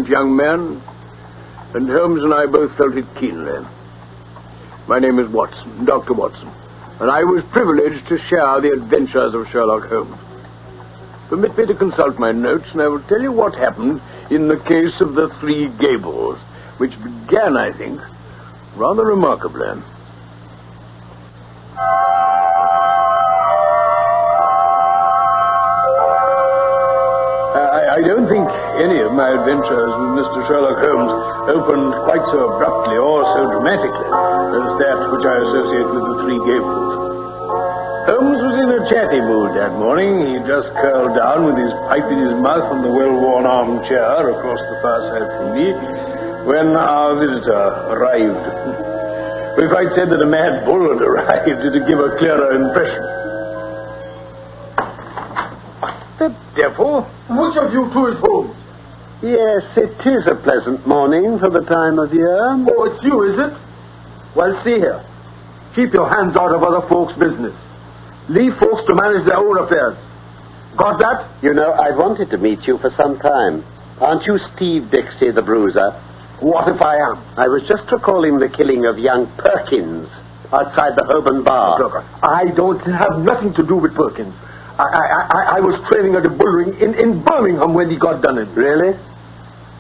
young man, and Holmes and I both felt it keenly. My name is Watson, Dr. Watson, and I was privileged to share the adventures of Sherlock Holmes. Permit me to consult my notes, and I will tell you what happened in the case of the three Gables, which began, I think, rather remarkably. I don't think any of my adventures with Mr. Sherlock Holmes opened quite so abruptly or so dramatically as that which I associate with the three Gables. Holmes was in a chatty mood that morning. He just curled down with his pipe in his mouth on the well-worn armchair across the fireside from me when our visitor arrived. If I'd said that a mad bull had arrived, it would give a clearer impression. The devil? Which of you two is Holmes? Yes, it is a pleasant morning for the time of year. Oh, it's you, is it? Well, see here. Keep your hands out of other folks' business. Leave folks to manage their own affairs. Got that? You know, I've wanted to meet you for some time. Aren't you Steve Dixie, the bruiser? What if I am? I was just recalling the killing of young Perkins outside the Holborn bar. Look, I don't have nothing to do with Perkins. I was training at a bull ring in Birmingham when he got done in. Really?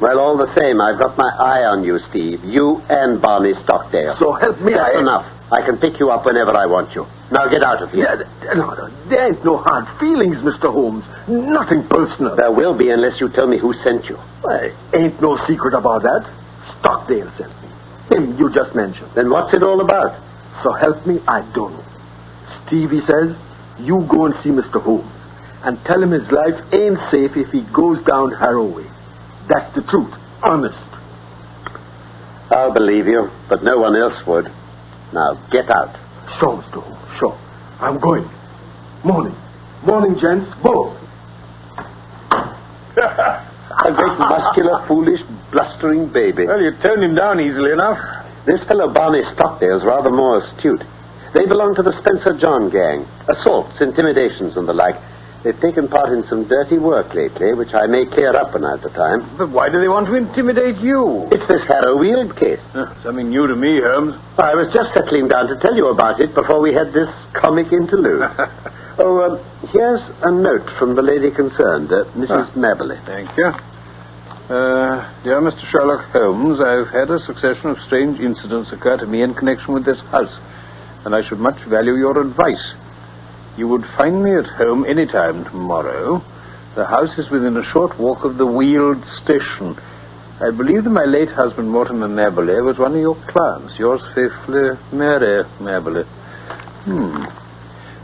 Well, all the same, I've got my eye on you, Steve. You and Barney Stockdale. So help me. That's enough. I can pick you up whenever I want you. Now get out of here. No, there ain't no hard feelings, Mr. Holmes. Nothing personal. There will be unless you tell me who sent you. Well, ain't no secret about that. Stockdale sent me. Him you just mentioned. Then what's it all about? So help me, I don't know. Stevie says, you go and see Mr. Holmes and tell him his life ain't safe if he goes down Harrow way. That's the truth. Honest. I'll believe you, but no one else would. Now, get out. Sure, Mr. Holmes, sure. I'm going. Morning. Morning, gents. Both. A great muscular, foolish, blustering baby. Well, you turned him down easily enough. This fellow Barney Stockdale's rather more astute. They belong to the Spencer John gang. Assaults, intimidations, and the like. They've taken part in some dirty work lately, which I may clear up when I have the time. But why do they want to intimidate you? It's this Harrow Weald case. Something new to me, Holmes. I was just settling down to tell you about it before we had this comic interlude. Here's a note from the lady concerned, Mrs. Maberly. Thank you. Dear Mr. Sherlock Holmes, I've had a succession of strange incidents occur to me in connection with this house, and I should much value your advice. You would find me at home any time tomorrow. The house is within a short walk of the Weald station. I believe that my late husband, Mortimer Maberly, was one of your clients. Yours faithfully, Mary Maberly.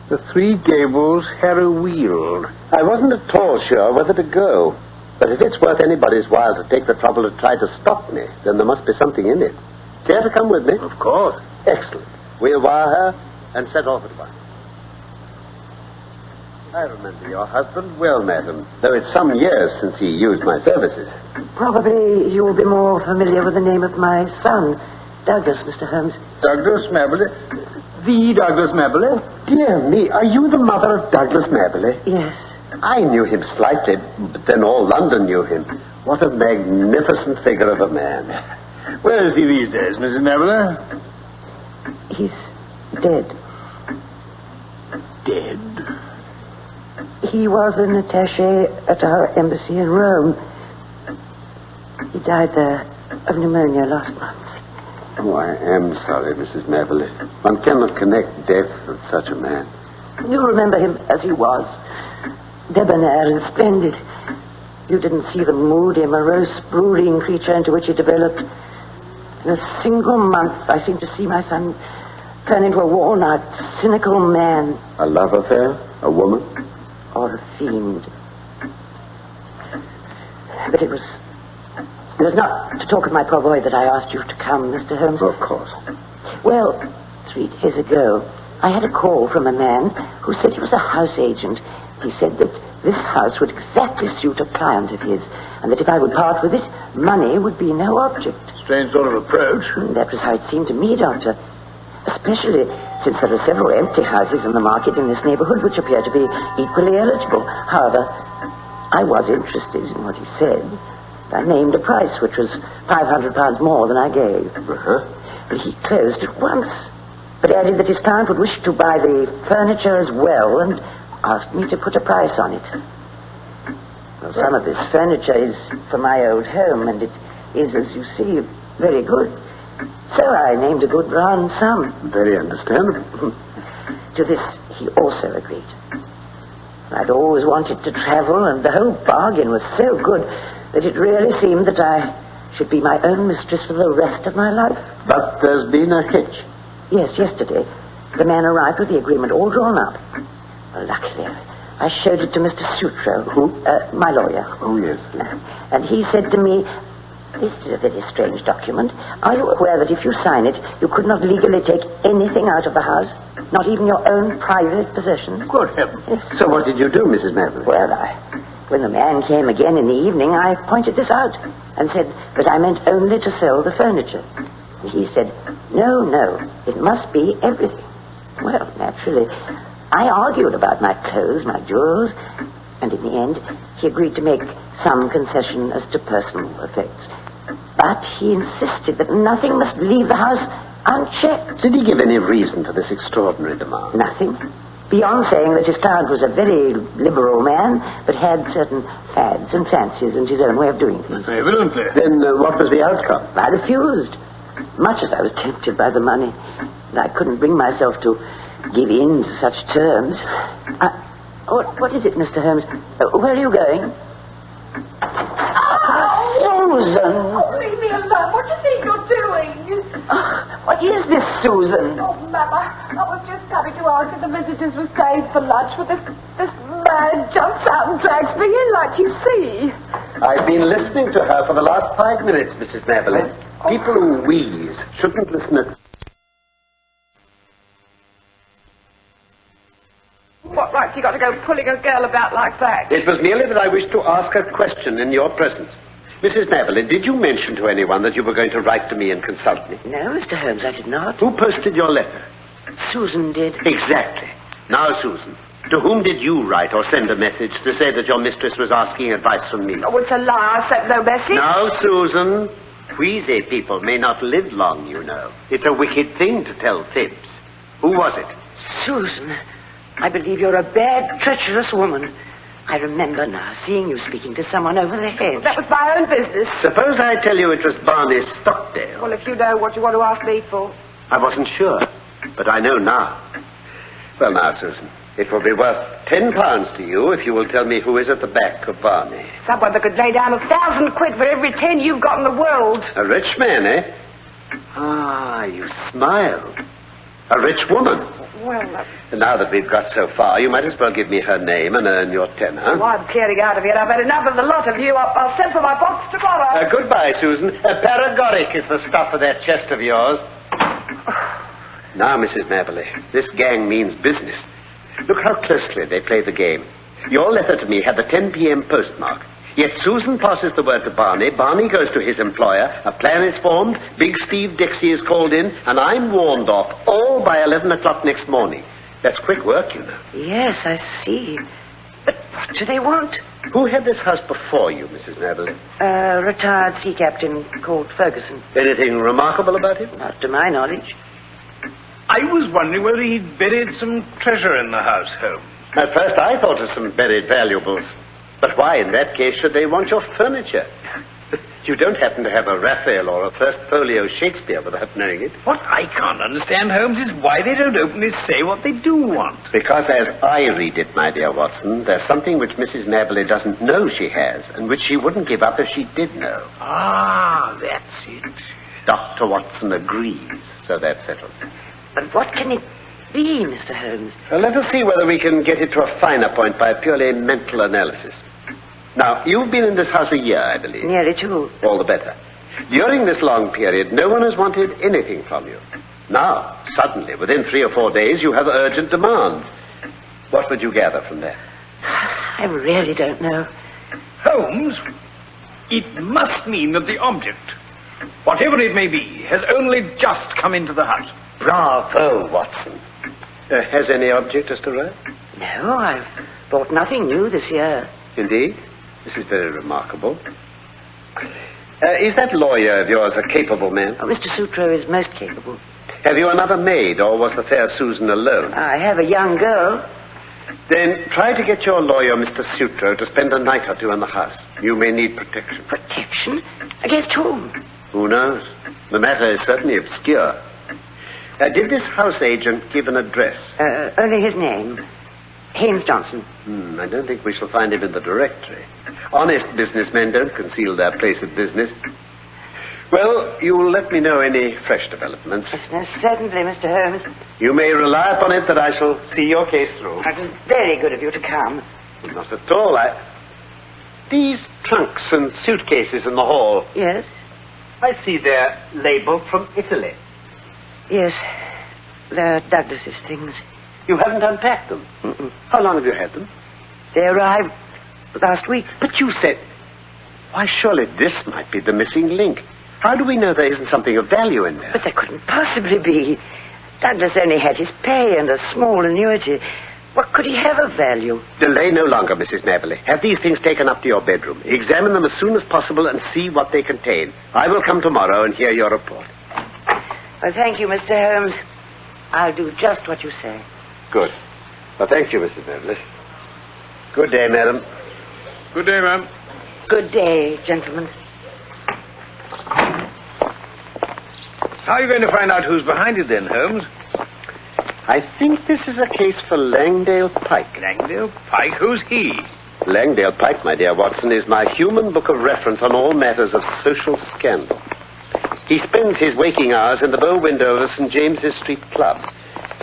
The Three Gables, Harrow Weald. I wasn't at all sure whether to go. But if it's worth anybody's while to take the trouble to try to stop me, then there must be something in it. Care to come with me? Of course. Excellent. We'll wire her and set off at once. I remember your husband well, madam, though it's some years since he used my services. Probably you will be more familiar with the name of my son, Douglas, Mr. Holmes. Douglas Maberly? The Douglas Maberly? Dear me, are you the mother of Douglas Maberly? Yes. I knew him slightly, but then all London knew him. What a magnificent figure of a man. Where is he these days, Mrs. Maberly? He's dead. Dead? He was an attaché at our embassy in Rome. He died there of pneumonia last month. Oh, I am sorry, Mrs. Maberly. One cannot connect death with such a man. You remember him as he was. Debonair and splendid. You didn't see the moody, morose, brooding creature into which he developed. In a single month, I seemed to see my son turn into a worn-out, cynical man. A love affair? A woman? Or a fiend. But it was not to talk of my poor boy that I asked you to come, Mr. Holmes. Of course. Well, 3 days ago, I had a call from a man who said he was a house agent. He said that this house would exactly suit a client of his, and that if I would part with it, money would be no object. Strange sort of approach. That was how it seemed to me, Doctor. Especially since there are several empty houses in the market in this neighborhood which appear to be equally eligible. However, I was interested in what he said. I named a price which was £500 more than I gave. Uh-huh. But he closed at once, but added that his client would wish to buy the furniture as well and asked me to put a price on it. Well, some of this furniture is for my old home, and it is, as you see, very good. So I named a good round sum. Very understandable. To this he also agreed. I'd always wanted to travel, and the whole bargain was so good that it really seemed that I should be my own mistress for the rest of my life. But there's been a hitch. Yes, yesterday. The man arrived with the agreement all drawn up. Well, luckily, I showed it to Mr. Sutro. Who? My lawyer. Oh, yes. And he said to me, "This is a very strange document. Are you aware that if you sign it, you could not legally take anything out of the house? Not even your own private possessions?" Good heavens. Yes. So what did you do, Mrs. Mabley? Well, when the man came again in the evening, I pointed this out and said that I meant only to sell the furniture. And he said, no, it must be everything. Well, naturally, I argued about my clothes, my jewels, and in the end, he agreed to make some concession as to personal effects. But he insisted that nothing must leave the house unchecked. Did he give any reason for this extraordinary demand? Nothing. Beyond saying that his client was a very liberal man, but had certain fads and fancies and his own way of doing things. Evidently. Then what was the outcome? I refused. Much as I was tempted by the money, and I couldn't bring myself to give in to such terms. What is it, Mr. Holmes? Where are you going? Susan! Oh, leave me alone. What do you think you're doing? What is this, Susan? Oh, Mama, I was just coming to ask if the visitors were staying for lunch, but this man jumps out and drags me in like you see. I've been listening to her for the last 5 minutes, Mrs. Mabley. People who wheeze shouldn't listen at... What right have you got to go pulling a girl about like that? It was merely that I wished to ask a question in your presence. Mrs. Mabley, did you mention to anyone that you were going to write to me and consult me? No, Mr. Holmes, I did not. Who posted your letter? Susan did. Exactly. Now, Susan, to whom did you write or send a message to say that your mistress was asking advice from me? Oh, it's a lie. I sent no message. Now, Susan, wheezy people may not live long, you know. It's a wicked thing to tell fibs. Who was it? Susan, I believe you're a bad, treacherous woman. I remember now seeing you speaking to someone over the hedge. That was my own business. Suppose I tell you it was Barney Stockdale. Well, if you know what you want to ask me for. I wasn't sure, but I know now. Well, now, Susan, it will be worth £10 to you if you will tell me who is at the back of Barney. Someone that could lay down £1,000 for every 10 you've got in the world. A rich man, eh? Ah, you smiled. A rich woman. Well, And now that we've got so far, you might as well give me her name and earn your tenner. well, I'm clearing out of here. I've had enough of the lot of you. I'll send for my box tomorrow. Goodbye, Susan. Paregoric is the stuff of that chest of yours. Now, Mrs. Mabley, this gang means business. Look how closely they play the game. Your letter to me had the 10 p.m. postmark. Yet Susan passes the word to Barney. Barney goes to his employer. A plan is formed. Big Steve Dixie is called in. And I'm warned off, all by 11 o'clock next morning. That's quick work, you know. Yes, I see. But what do they want? Who had this house before you, Mrs. Mabley? A retired sea captain called Ferguson. Anything remarkable about him? Not to my knowledge. I was wondering whether he'd buried some treasure in the house, Holmes. At first I thought of some buried valuables. But why, in that case, should they want your furniture? You don't happen to have a Raphael or a First Folio Shakespeare without knowing it. What I can't understand, Holmes, is why they don't openly say what they do want. Because as I read it, my dear Watson, there's something which Mrs. Mabley doesn't know she has, and which she wouldn't give up if she did know. Ah, that's it. Dr. Watson agrees, so that's settled. But what can it be, Mr. Holmes? Let us see whether we can get it to a finer point by purely mental analysis. Now, you've been in this house a year, I believe. Nearly 2. All the better. During this long period, no one has wanted anything from you. Now, suddenly, within 3 or 4 days, you have urgent demands. What would you gather from that? I really don't know. Holmes, it must mean that the object, whatever it may be, has only just come into the house. Bravo, Watson. Has any object just arrived? No, I've bought nothing new this year. Indeed? This is very remarkable. Is that lawyer of yours a capable man? Oh, Mr. Sutro is most capable. Have you another maid, or was the fair Susan alone? I have a young girl. Then try to get your lawyer, Mr. Sutro, to spend a night or two in the house. You may need protection. Protection? Against whom? Who knows? The matter is certainly obscure. Did this house agent give an address? Only his name. Haynes Johnson. I don't think we shall find him in the directory. Honest businessmen don't conceal their place of business. Well, you will let me know any fresh developments. Yes, most certainly, Mr. Holmes. You may rely upon it that I shall see your case through. It was very good of you to come. Not at all. These trunks and suitcases in the hall. Yes? I see they're labeled from Italy. Yes. They're Douglas's things. You haven't unpacked them? Mm-mm. How long have you had them? They arrived last week. But you said... Why, surely this might be the missing link. How do we know there isn't something of value in there? But there couldn't possibly be. Douglas only had his pay and a small annuity. What could he have of value? Delay no longer, Mrs. Maberly. Have these things taken up to your bedroom. Examine them as soon as possible and see what they contain. I will come tomorrow and hear your report. Well, thank you, Mr. Holmes. I'll do just what you say. Good. Well, thank you, Mrs. Maberly. Good day, madam. Good day, ma'am. Good day, gentlemen. How are you going to find out who's behind it then, Holmes? I think this is a case for Langdale Pike. Langdale Pike? Who's he? Langdale Pike, my dear Watson, is my human book of reference on all matters of social scandal. He spends his waking hours in the bow window of a St. James's Street club.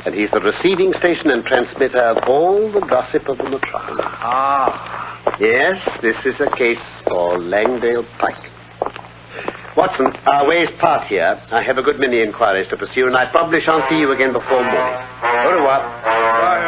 And he's the receiving station and transmitter of all the gossip of the metropolis. Ah. Yes, this is a case for Langdale Pike. Watson, our ways part here. I have a good many inquiries to pursue, and I probably shan't see you again before morning. Au revoir. Bye,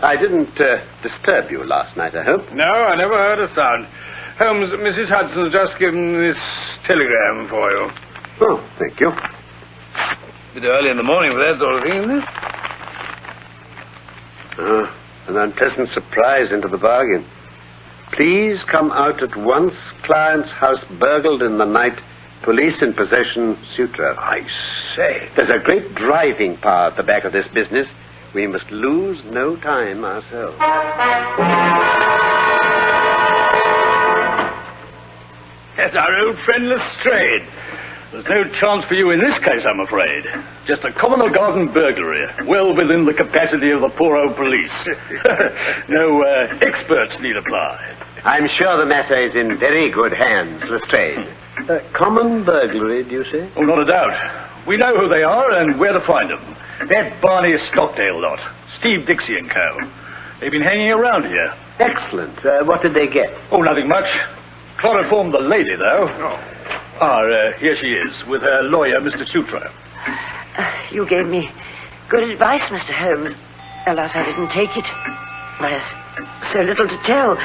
I didn't disturb you last night, I hope. No, I never heard a sound. Holmes, Mrs. Hudson's just given this telegram for you. Oh, thank you. Bit early in the morning for that sort of thing, isn't it? An unpleasant surprise into the bargain. Please come out at once. Client's house burgled in the night. Police in possession, Sutro. I say. There's a great driving power at the back of this business. We must lose no time ourselves. That's our old friend Lestrade. There's no chance for you in this case, I'm afraid. Just a common or garden burglary, well within the capacity of the poor old police. No experts need apply. I'm sure the matter is in very good hands, Lestrade. Common burglary, do you say? Oh, not a doubt. We know who they are and where to find them. That Barney Stockdale lot. Steve Dixie and Co. They've been hanging around here. Excellent. What did they get? Oh, nothing much. Chloroformed the lady, though. Here she is, with her lawyer, Mr. Sutro. You gave me good advice, Mr. Holmes. Alas, I didn't take it. There's so little to tell.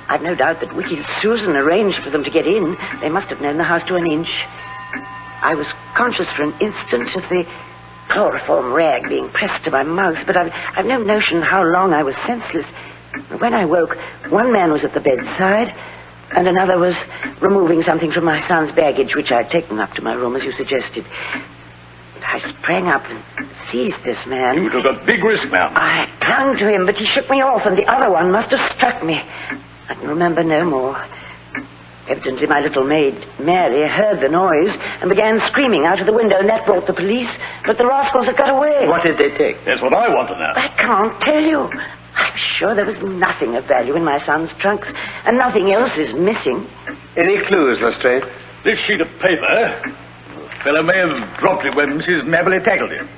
I've no doubt that wicked Susan arranged for them to get in. They must have known the house to an inch. I was conscious for an instant of the chloroform rag being pressed to my mouth, but I've no notion how long I was senseless. When I woke, one man was at the bedside, and another was removing something from my son's baggage, which I'd taken up to my room, as you suggested. I sprang up and seized this man. You took a big risk, ma'am. I clung to him, but he shook me off, and the other one must have struck me. I can remember no more. Evidently, my little maid, Mary, heard the noise and began screaming out of the window, and that brought the police. But the rascals had got away. What did they take? That's what I want to know. I can't tell you. I'm sure there was nothing of value in my son's trunks, and nothing else is missing. Any clues, Lestrade? This sheet of paper, the fellow may have dropped it when Mrs. Maberly tackled him.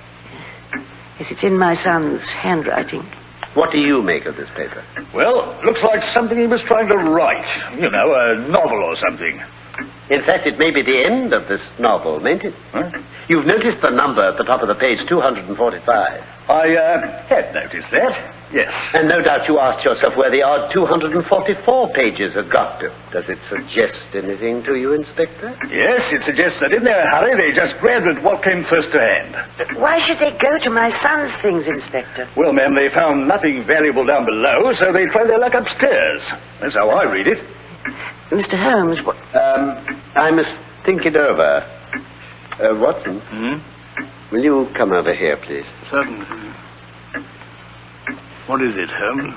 Yes, it's in my son's handwriting. What do you make of this paper? Well, looks like something he was trying to write. You know, a novel or something. In fact, it may be the end of this novel, mayn't it? Huh? You've noticed the number at the top of the page, 245. I had noticed that, yes. And no doubt you asked yourself where the odd 244 pages had got to. Does it suggest anything to you, Inspector? Yes, it suggests that in their hurry they just grabbed at what came first to hand. But why should they go to my son's things, Inspector? Well, ma'am, they found nothing valuable down below, so they tried their luck upstairs. That's how I read it. Mr. Holmes, what... I must think it over. Watson, will you come over here, please? Certainly. What is it, Holmes?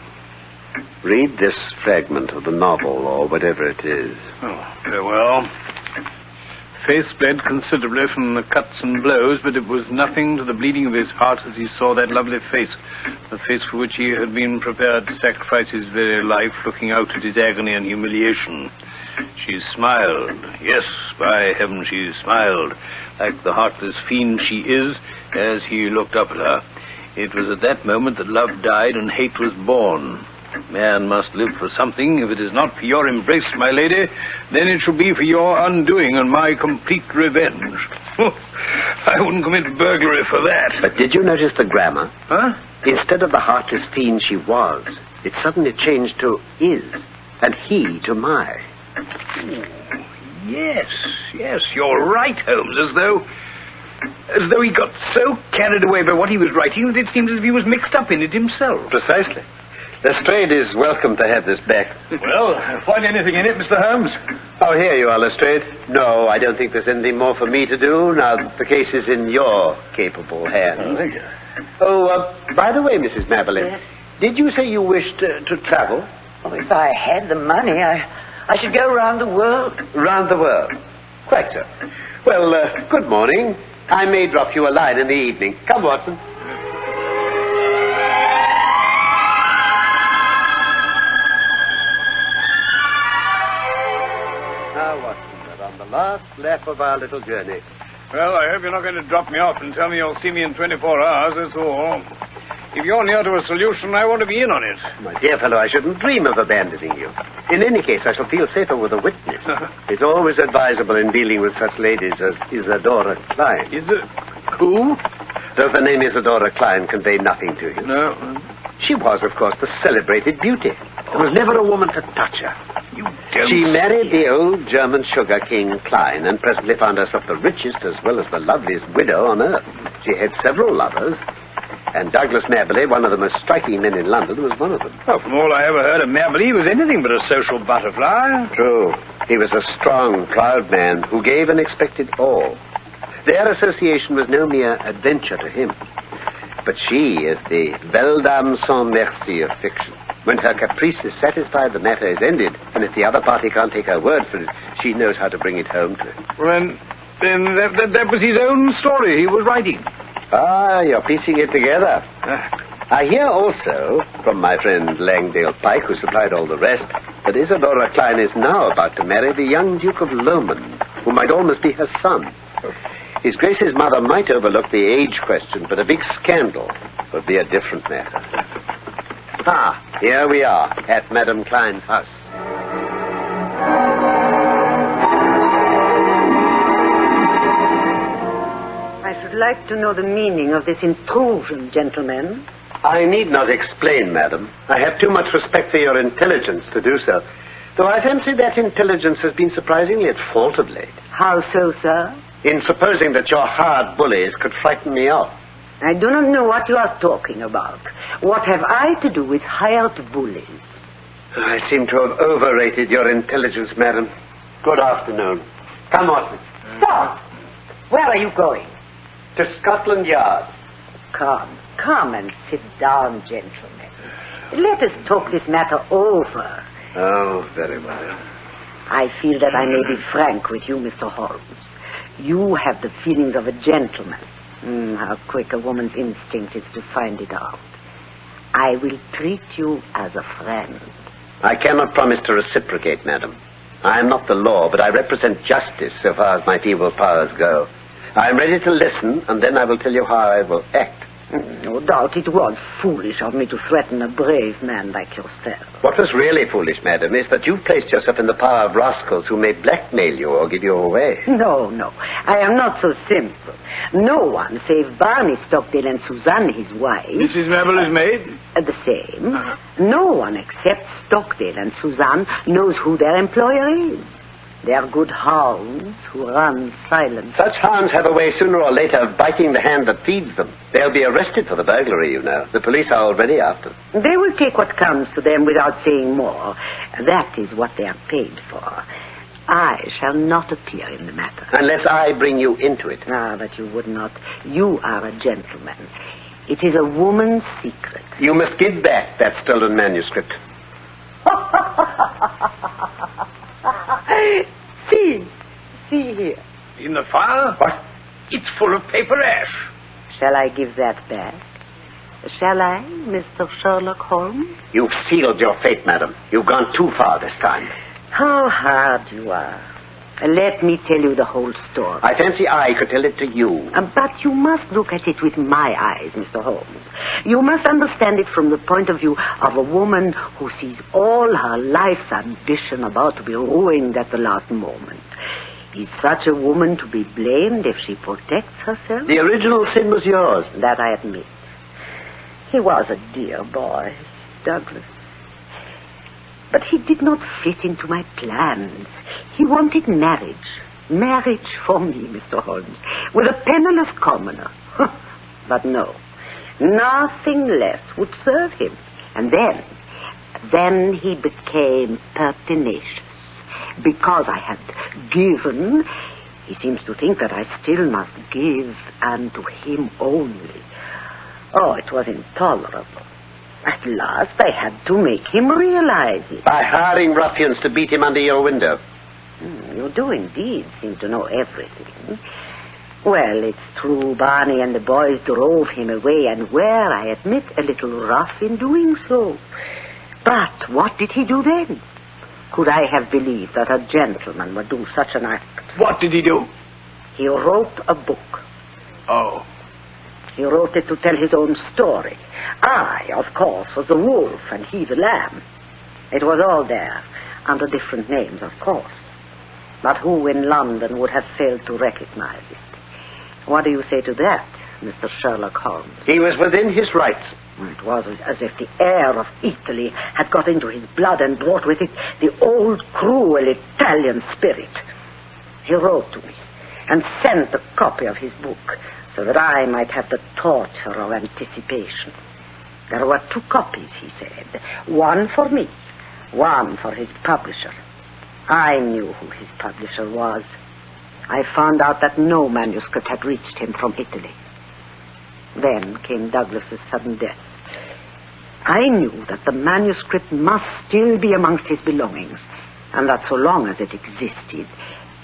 Read this fragment of the novel, or whatever it is. Oh, very well. Face bled considerably from the cuts and blows, but it was nothing to the bleeding of his heart as he saw that lovely face, the face for which he had been prepared to sacrifice his very life, looking out at his agony and humiliation. She smiled. Yes, by heaven, she smiled, like the heartless fiend she is, as he looked up at her. It was at that moment that love died and hate was born. Man must live for something. If it is not for your embrace, my lady, then it shall be for your undoing and my complete revenge. I wouldn't commit burglary for that. But did you notice the grammar? Huh? Instead of the heartless fiend she was, it suddenly changed to is, and he to my. Yes, you're right, Holmes, as though he got so carried away by what he was writing that it seems as if he was mixed up in it himself. Precisely. Lestrade is welcome to have this back. Well, find anything in it, Mr. Holmes? Oh, here you are, Lestrade. No, I don't think there's anything more for me to do now that the case is in your capable hands. Oh, thank you. Oh, by the way, Mrs. Maberlin, Yes? did you say you wished to travel? Oh, if I had the money, I should go round the world. Round the world? Quite so. Well, good morning. I may drop you a line in the evening. Come, Watson. Now, Watson, we're on the last lap of our little journey. Well, I hope you're not going to drop me off and tell me you'll see me in 24 hours, that's all. If you're near to a solution, I want to be in on it. My dear fellow, I shouldn't dream of abandoning you. In any case, I shall feel safer with a witness. It's always advisable in dealing with such ladies as Isadora Klein. Who? Does the name Isadora Klein convey nothing to you? No. She was, of course, the celebrated beauty. There was never a woman to touch her. You don't She married say. the old German sugar king Klein and presently found herself the richest as well as the loveliest widow on earth. She had several lovers, and Douglas Maberley, one of the most striking men in London, was one of them. Well, from all I ever heard of Maberley, he was anything but a social butterfly. True. He was a strong, proud man who gave and expected all. Their association was no mere adventure to him. But she is the belle dame sans merci of fiction. When her caprice is satisfied, the matter is ended. And if the other party can't take her word for it, she knows how to bring it home to him. Well, then that was his own story he was writing. Ah, you're piecing it together. I hear also, from my friend Langdale Pike, who supplied all the rest, that Isadora Klein is now about to marry the young Duke of Lomond, who might almost be her son. His Grace's mother might overlook the age question, but a big scandal would be a different matter. Ah, here we are, at Madame Klein's house. I should like to know the meaning of this intrusion, gentlemen. I need not explain, madam. I have too much respect for your intelligence to do so. Though I fancy that intelligence has been surprisingly at fault of late. How so, sir? In supposing that your hard bullies could frighten me off. I do not know what you are talking about. What have I to do with hired bullies? I seem to have overrated your intelligence, madam. Good afternoon. Come, Watson. Stop! Where are you going? To Scotland Yard. Come and sit down, gentlemen. Let us talk this matter over. Oh, very well. I feel that I may be frank with you, Mr. Holmes. You have the feelings of a gentleman. How quick a woman's instinct is to find it out. I will treat you as a friend. I cannot promise to reciprocate, madam. I am not the law, but I represent justice so far as my feeble powers go. I am ready to listen, and then I will tell you how I will act. No doubt it was foolish of me to threaten a brave man like yourself. What was really foolish, madam, is that you placed yourself in the power of rascals who may blackmail you or give you away. No. I am not so simple. No one, save Barney Stockdale and Suzanne, his wife... Mrs. Mabel is maid? The same. No one except Stockdale and Suzanne knows who their employer is. They are good hounds who run silent. Such hounds have a way sooner or later of biting the hand that feeds them. They'll be arrested for the burglary, you know. The police are already after them. They will take what comes to them without saying more. That is what they are paid for. I shall not appear in the matter. Unless I bring you into it. But you would not. You are a gentleman. It is a woman's secret. You must give back that stolen manuscript. See here. In the fire? What? It's full of paper ash. Shall I give that back? Shall I, Mr. Sherlock Holmes? You've sealed your fate, madam. You've gone too far this time. How hard you are. Let me tell you the whole story. I fancy I could tell it to you. But you must look at it with my eyes, Mr. Holmes. You must understand it from the point of view of a woman who sees all her life's ambition about to be ruined at the last moment. Is such a woman to be blamed if she protects herself? The original sin was yours. That I admit. He was a dear boy, Douglas. But he did not fit into my plans. He wanted marriage. Marriage for me, Mr. Holmes, with a penniless commoner. But no, nothing less would serve him. And then he became pertinacious. Because I had given, he seems to think that I still must give, and to him only. Oh, it was intolerable. At last, I had to make him realize it. By hiring ruffians to beat him under your window. You do indeed seem to know everything. Well, it's true, Barney and the boys drove him away, and were, I admit, a little rough in doing so. But what did he do then? Could I have believed that a gentleman would do such an act? What did he do? He wrote a book. Oh. He wrote it to tell his own story. I, of course, was the wolf and he the lamb. It was all there, under different names, of course. But who in London would have failed to recognize it? What do you say to that, Mr. Sherlock Holmes? He was within his rights. It was as if the air of Italy had got into his blood and brought with it the old, cruel Italian spirit. He wrote to me and sent a copy of his book so that I might have the torture of anticipation. There were 2 copies, he said. One for me, one for his publisher. I knew who his publisher was. I found out that no manuscript had reached him from Italy. Then came Douglas's sudden death. I knew that the manuscript must still be amongst his belongings, and that so long as it existed,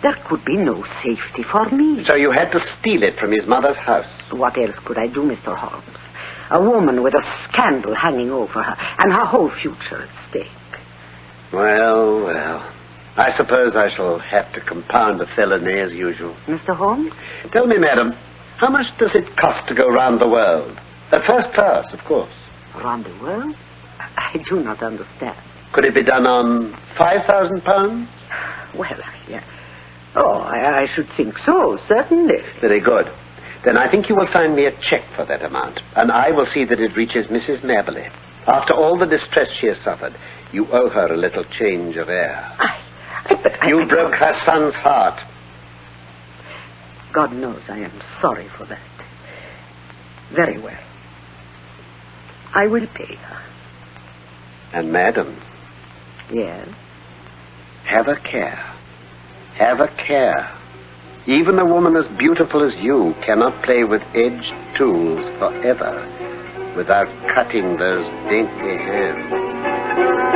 there could be no safety for me. So you had to steal it from his mother's house. What else could I do, Mr. Holmes? A woman with a scandal hanging over her, and her whole future at stake. Well, I suppose I shall have to compound the felony as usual. Mr. Holmes? Tell me, madam, how much does it cost to go round the world? At first class, of course. Round the world? I do not understand. Could it be done on £5,000? Well, I should think so, certainly. Very good. Then I think you will sign me a cheque for that amount, and I will see that it reaches Mrs. Maberly. After all the distress she has suffered, you owe her a little change of air. You broke her son's heart. God knows I am sorry for that. Very well. I will pay her. And, madam. Yes? Have a care. Have a care. Even a woman as beautiful as you cannot play with edged tools forever without cutting those dainty hands.